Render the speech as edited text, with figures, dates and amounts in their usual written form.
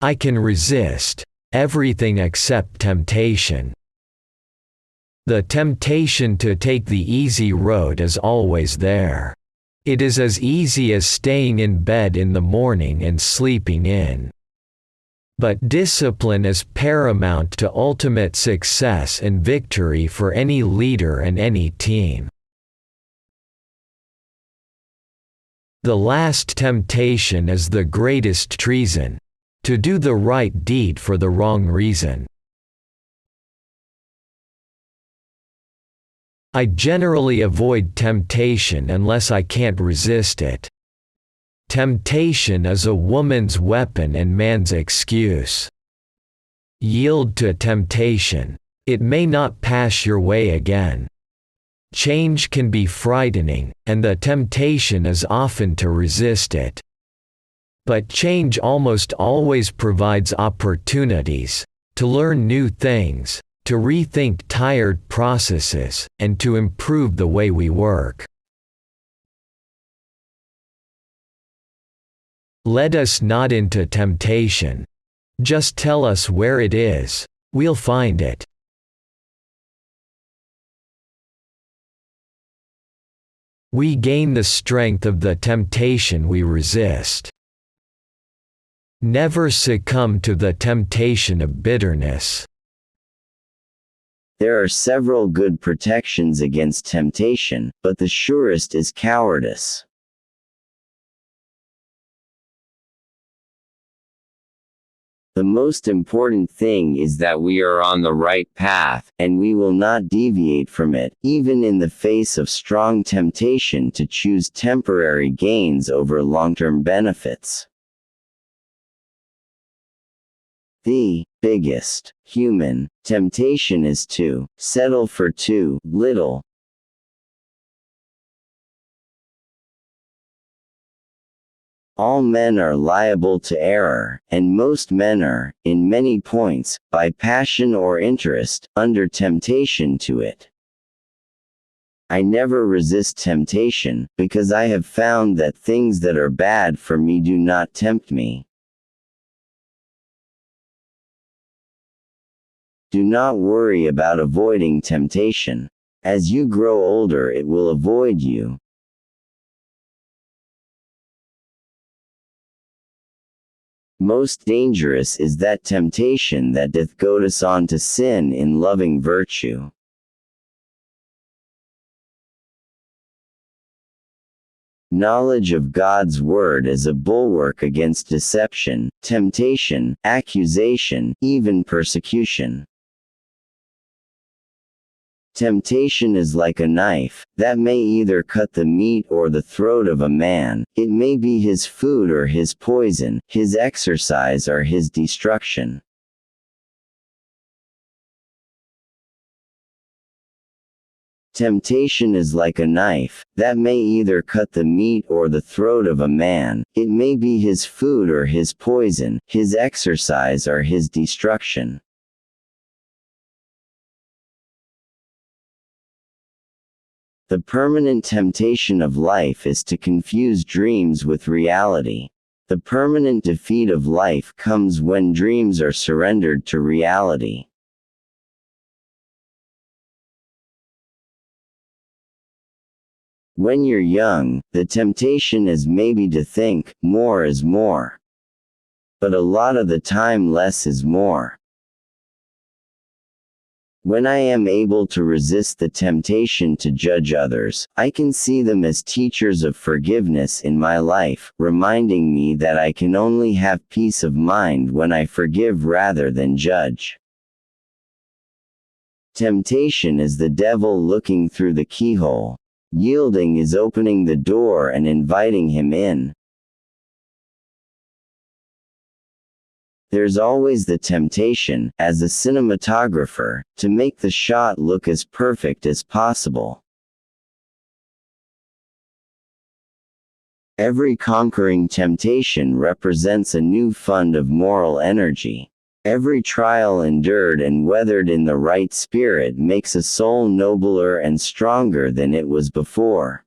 I can resist everything except temptation. The temptation to take the easy road is always there. It is as easy as staying in bed in the morning and sleeping in. But discipline is paramount to ultimate success and victory for any leader and any team. The last temptation is the greatest treason, to do the right deed for the wrong reason. I generally avoid temptation unless I can't resist it. Temptation is a woman's weapon and man's excuse. Yield to temptation. It may not pass your way again. Change can be frightening, and the temptation is often to resist it. But change almost always provides opportunities to learn new things, to rethink tired processes, and to improve the way we work. Let us not into temptation. Just tell us where it is, we'll find it. We gain the strength of the temptation we resist. Never succumb to the temptation of bitterness. There are several good protections against temptation, but the surest is cowardice. The most important thing is that we are on the right path, and we will not deviate from it, even in the face of strong temptation to choose temporary gains over long-term benefits. The biggest human temptation is to settle for too little. All men are liable to error, and most men are, in many points, by passion or interest, under temptation to it. I never resist temptation, because I have found that things that are bad for me do not tempt me. Do not worry about avoiding temptation. As you grow older, it will avoid you. Most dangerous is that temptation that doth goad us on to sin in loving virtue. Knowledge of God's word is a bulwark against deception, temptation, accusation, even persecution. Temptation is like a knife, that may either cut the meat or the throat of a man, it may be his food or his poison, his exercise or his destruction. Temptation is like a knife, that may either cut the meat or the throat of a man, it may be his food or his poison, his exercise or his destruction. The permanent temptation of life is to confuse dreams with reality. The permanent defeat of life comes when dreams are surrendered to reality. When you're young, the temptation is maybe to think, more is more. But a lot of the time less is more. When I am able to resist the temptation to judge others, I can see them as teachers of forgiveness in my life, reminding me that I can only have peace of mind when I forgive rather than judge. Temptation is the devil looking through the keyhole. Yielding is opening the door and inviting him in. There's always the temptation, as a cinematographer, to make the shot look as perfect as possible. Every conquering temptation represents a new fund of moral energy. Every trial endured and weathered in the right spirit makes a soul nobler and stronger than it was before.